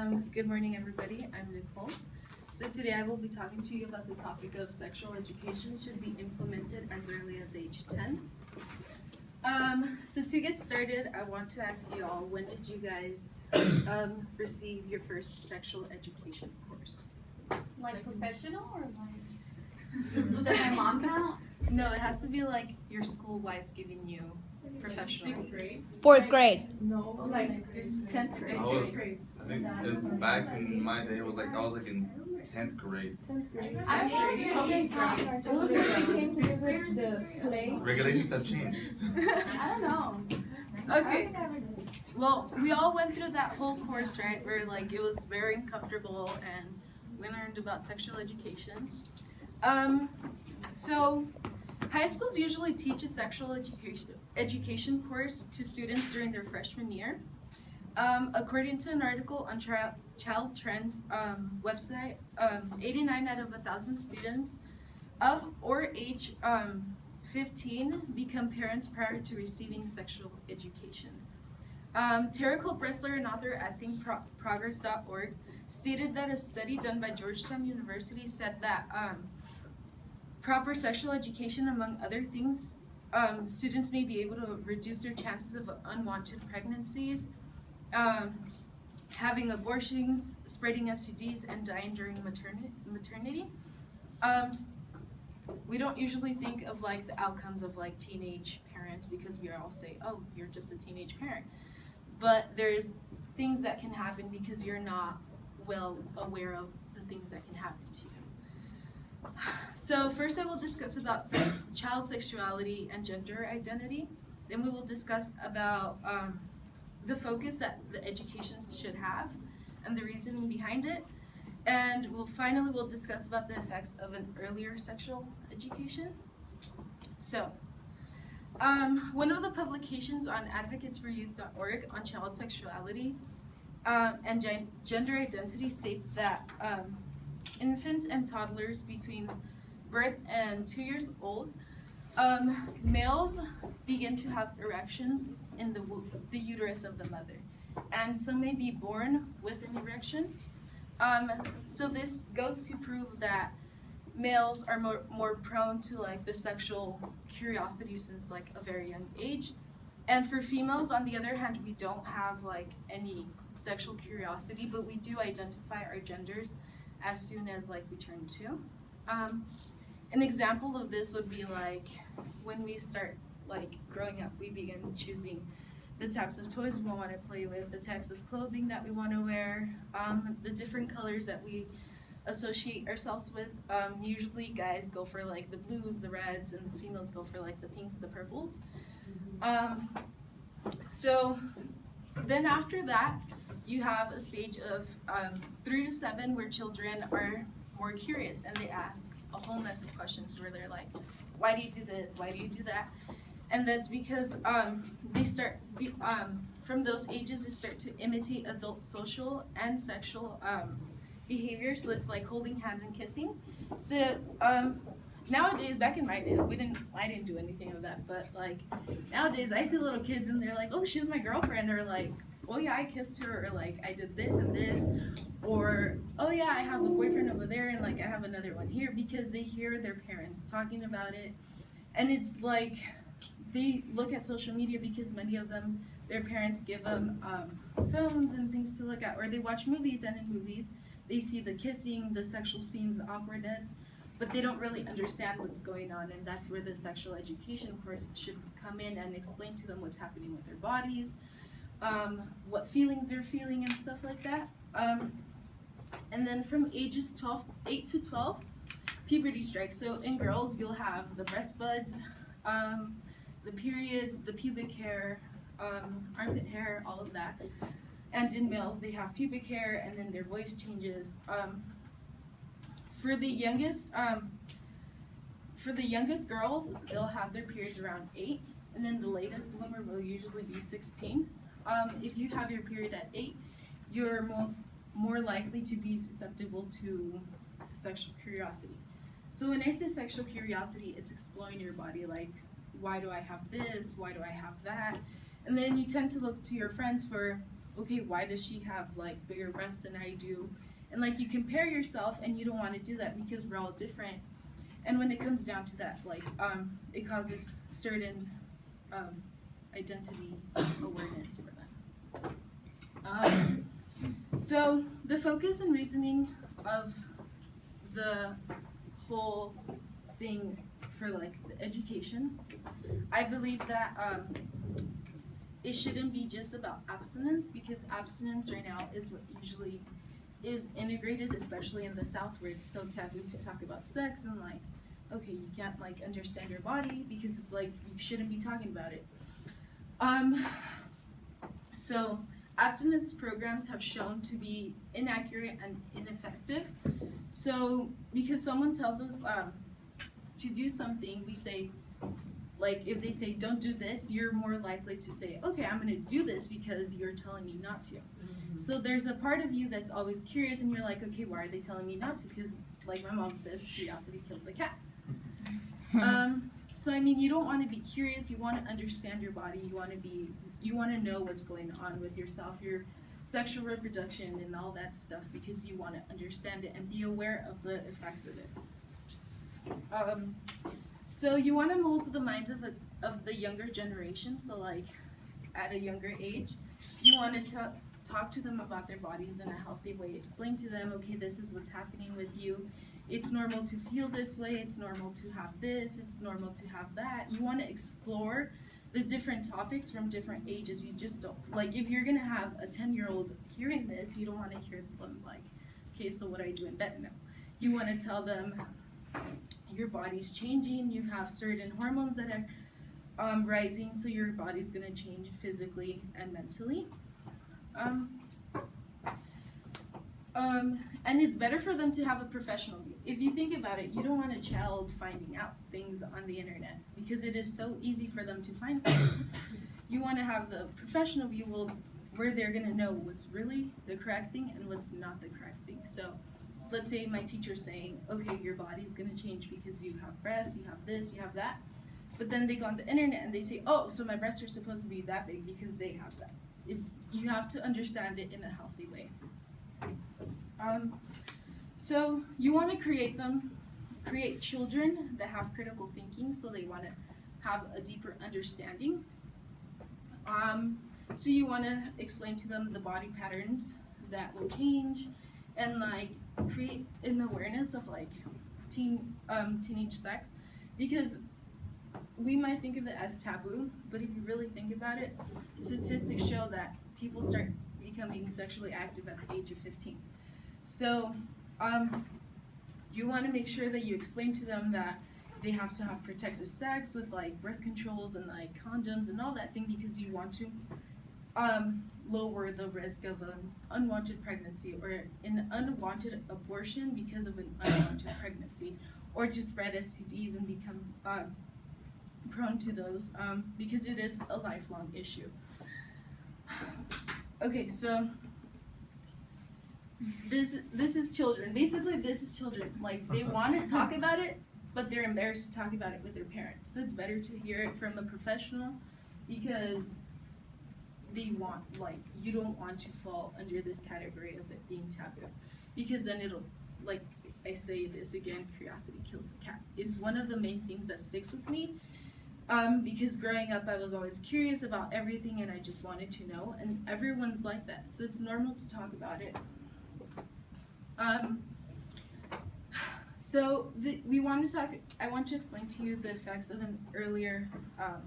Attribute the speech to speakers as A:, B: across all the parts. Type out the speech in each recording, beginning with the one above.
A: Good morning, everybody. I'm Nicole. So today I will be talking to you about the topic of sexual education should be implemented as early as age 10. So to get started, I want to ask you all, when did you guys receive your first sexual education course?
B: Like professional or like does my mom count?
A: No, it has to be like your school-wise giving you professional.
C: Sixth grade?
D: Fourth grade.
C: No, like 10th grade.
E: I think back in my day, it was like I was like in 10th grade.
B: I
C: Those when we came to the play.
E: Regulations have changed.
B: don't know.
A: Okay. Well, we all went through that whole course, right? Where like it was very uncomfortable and we learned about sexual education. So high schools usually teach a sexual education course to students during their freshman year. According to an article on Child Trends website, 89 out of 1,000 students of or age 15 become parents prior to receiving sexual education. Tara Cole-Bressler, an author at thinkprogress.org, stated that a study done by Georgetown University said that proper sexual education, among other things, students may be able to reduce their chances of unwanted pregnancies, having abortions, spreading STDs, and dying during maternity. We don't usually think of like the outcomes of like teenage parents because we all say, oh, you're just a teenage parent. But there's things that can happen because you're not well aware of the things that can happen to you. So first I will discuss about child sexuality and gender identity. Then we will discuss about the focus that the education should have and the reasoning behind it. And we'll discuss about the effects of an earlier sexual education. So, one of the publications on advocatesforyouth.org on child sexuality and gender identity states that infants and toddlers between birth and 2 years old, males begin to have erections in the uterus of the mother, and some may be born with an erection. So this goes to prove that males are more prone to like the sexual curiosity since like a very young age. And for females, on the other hand, we don't have like any sexual curiosity, but we do identify our genders as soon as like we turn 2. An example of this would be like when we start like growing up, we begin choosing the types of toys we want to play with, the types of clothing that we want to wear, the different colors that we associate ourselves with. Usually guys go for like the blues, the reds, and the females go for like the pinks, the purples. So then after that, you have a stage of 3 to 7 where children are more curious and they ask a whole mess of questions where they're like, why do you do this? Why do you do that? And that's because they start, from those ages, they start to imitate adult social and sexual behavior. So it's like holding hands and kissing. So nowadays, back in my days, I didn't do anything of that. But like nowadays, I see little kids and they're like, oh, she's my girlfriend. Or like, oh yeah, I kissed her. Or like, I did this and this. Or, oh yeah, I have a boyfriend over there and like I have another one here, because they hear their parents talking about it. And it's like, they look at social media because many of them, their parents give them phones and things to look at, or they watch movies, and in movies they see the kissing, the sexual scenes, the awkwardness, but they don't really understand what's going on. And that's where the sexual education course should come in and explain to them what's happening with their bodies, what feelings they're feeling and stuff like that. And then from ages 8 to 12, puberty strikes. So in girls, you'll have the breast buds, the periods, the pubic hair, armpit hair, all of that. And in males, they have pubic hair, and then their voice changes. For the youngest girls, they'll have their periods around 8, and then the latest bloomer will usually be 16. If you have your period at 8, you're more likely to be susceptible to sexual curiosity. So when I say sexual curiosity, it's exploring your body, like, why do I have this? Why do I have that? And then you tend to look to your friends for okay, why does she have like bigger breasts than I do? And like you compare yourself and you don't want to do that because we're all different. And when it comes down to that, like it causes certain identity awareness for them. So the focus and reasoning of the whole thing for like the education, I believe that it shouldn't be just about abstinence, because abstinence right now is what usually is integrated, especially in the South, where it's so taboo to talk about sex and like, okay, you can't like understand your body because it's like you shouldn't be talking about it. So abstinence programs have shown to be inaccurate and ineffective. So because someone tells us to do something, we say, like if they say don't do this, you're more likely to say, okay, I'm gonna do this because you're telling me not to. So there's a part of you that's always curious and you're like, okay, why are they telling me not to? Because like my mom says, curiosity killed the cat. So I mean, you don't want to be curious, you want to understand your body, you want to know what's going on with yourself, your sexual reproduction and all that stuff, because you want to understand it and be aware of the effects of it. So you want to mold the minds of the younger generation. So like at a younger age, you want to talk to them about their bodies in a healthy way. Explain to them, okay, this is what's happening with you. It's normal to feel this way. It's normal to have this. It's normal to have that. You want to explore the different topics from different ages. You just don't, like if you're going to have a 10-year-old hearing this, you don't want to hear them like, okay, so what do I do in bed now? You want to tell them your body's changing. You have certain hormones that are rising, so your body's going to change physically and mentally. And it's better for them to have a professional view. If you think about it, you don't want a child finding out things on the internet because it is so easy for them to find things. You want to have the professional view where they're going to know what's really the correct thing and what's not the correct thing. So let's say my teacher's saying, okay, your body's going to change because you have breasts, you have this, you have that. But then they go on the internet and they say, oh, so my breasts are supposed to be that big because they have that. You have to understand it in a healthy way. So you want to create children that have critical thinking, so they want to have a deeper understanding. So you want to explain to them the body patterns that will change, and like create an awareness of like teenage sex, because we might think of it as taboo, but if you really think about it, statistics show that people start becoming sexually active at the age of 15. So you want to make sure that you explain to them that they have to have protective sex with like birth controls and like condoms and all that thing, because you want to lower the risk of an unwanted pregnancy or an unwanted abortion because of an unwanted pregnancy, or to spread STDs and become prone to those, because it is a lifelong issue. Okay, so this is children. Basically, this is children. Like, they want to talk about it, but they're embarrassed to talk about it with their parents. So it's better to hear it from a professional, because they want, like, you don't want to fall under this category of it being taboo, because then it'll, like I say this again, curiosity kills the cat. It's one of the main things that sticks with me, because growing up I was always curious about everything and I just wanted to know, and everyone's like that, so it's normal to talk about it. I want to explain to you the effects of an earlier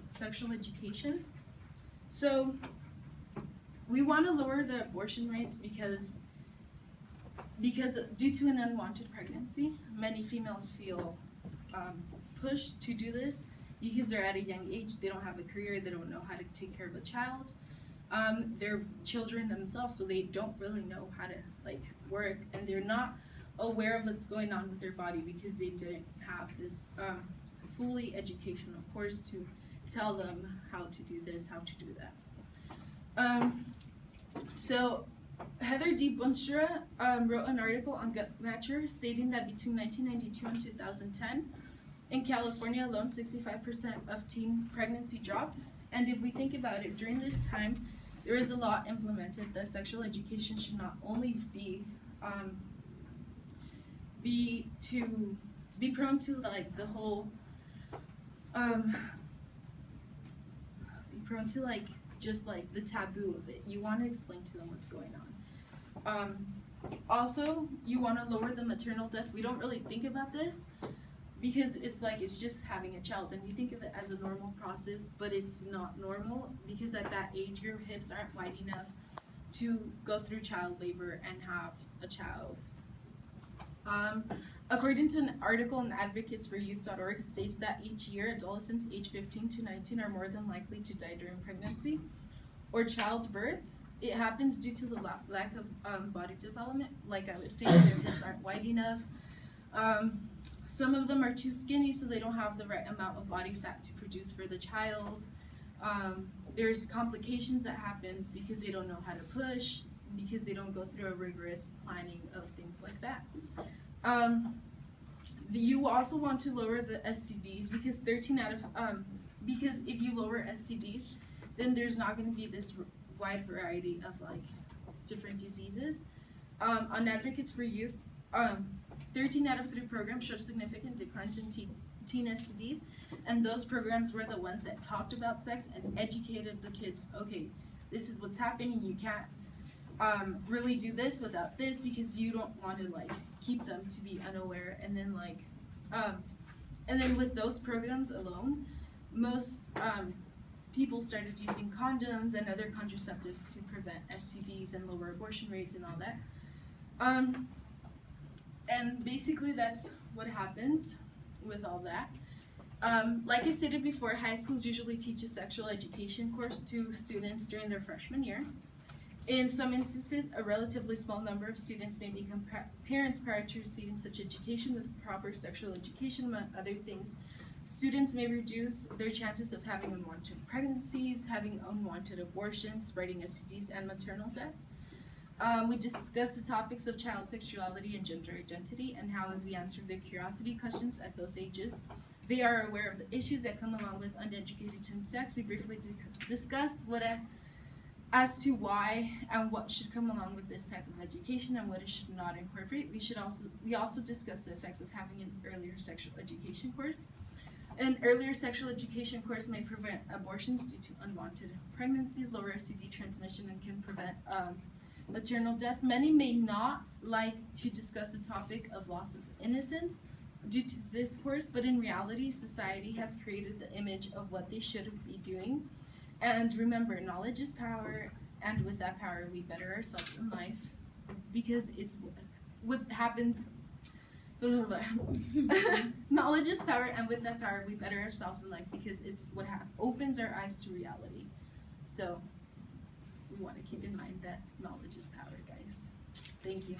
A: sexual education. So we want to lower the abortion rates because due to an unwanted pregnancy, many females feel pushed to do this because they're at a young age, they don't have a career, they don't know how to take care of a child. They're children themselves, so they don't really know how to like work, and they're not aware of what's going on with their body because they didn't have this fully educational course to tell them how to do this, how to do that. So Heather D. Bunstra wrote an article on Gut Matcher stating that between 1992 and 2010, in California alone, 65% of teen pregnancy dropped. And if we think about it, during this time, there is a law implemented that sexual education should not only be prone to like the whole be prone to like just like the taboo of it. You want to explain to them what's going on. Also, you want to lower the maternal death. We don't really think about this because it's like it's just having a child, and we think of it as a normal process, but it's not normal because at that age your hips aren't wide enough to go through child labor and have a child. According to an article in advocatesforyouth.org, states that each year adolescents aged 15 to 19 are more than likely to die during pregnancy or childbirth. It happens due to the lack of body development. Like I was saying, their hips aren't wide enough. Some of them are too skinny, so they don't have the right amount of body fat to produce for the child. There's complications that happens because they don't know how to push, because they don't go through a rigorous planning of things like that. You also want to lower the STDs because because if you lower STDs, then there's not going to be this wide variety of like different diseases. On Advocates for Youth, 13 out of 3 programs showed significant declines in teen STDs, and those programs were the ones that talked about sex and educated the kids. Okay, this is what's happening. You can't really do this without this because you don't want to like keep them to be unaware. And then like and then with those programs alone, most people started using condoms and other contraceptives to prevent STDs and lower abortion rates and all that. And basically that's what happens with all that. Like I stated before, high schools usually teach a sexual education course to students during their freshman year. In some instances, a relatively small number of students may become parents prior to receiving such education. With proper sexual education, among other things, students may reduce their chances of having unwanted pregnancies, having unwanted abortions, spreading STDs, and maternal death. We discussed the topics of child sexuality and gender identity, and how if we answer their curiosity questions at those ages, they are aware of the issues that come along with uneducated teen sex. We briefly discussed as to why and what should come along with this type of education and what it should not incorporate. We also discussed the effects of having an earlier sexual education course. An earlier sexual education course may prevent abortions due to unwanted pregnancies, lower STD transmission, and can prevent maternal death. Many may not like to discuss the topic of loss of innocence due to this course, but in reality, society has created the image of what they should be doing. And remember, knowledge is power, and with that power, we better ourselves in life, because it's what happens. Knowledge is power, and with that power, we better ourselves in life, because it's what opens our eyes to reality. So we want to keep in mind that knowledge is power, guys. Thank you.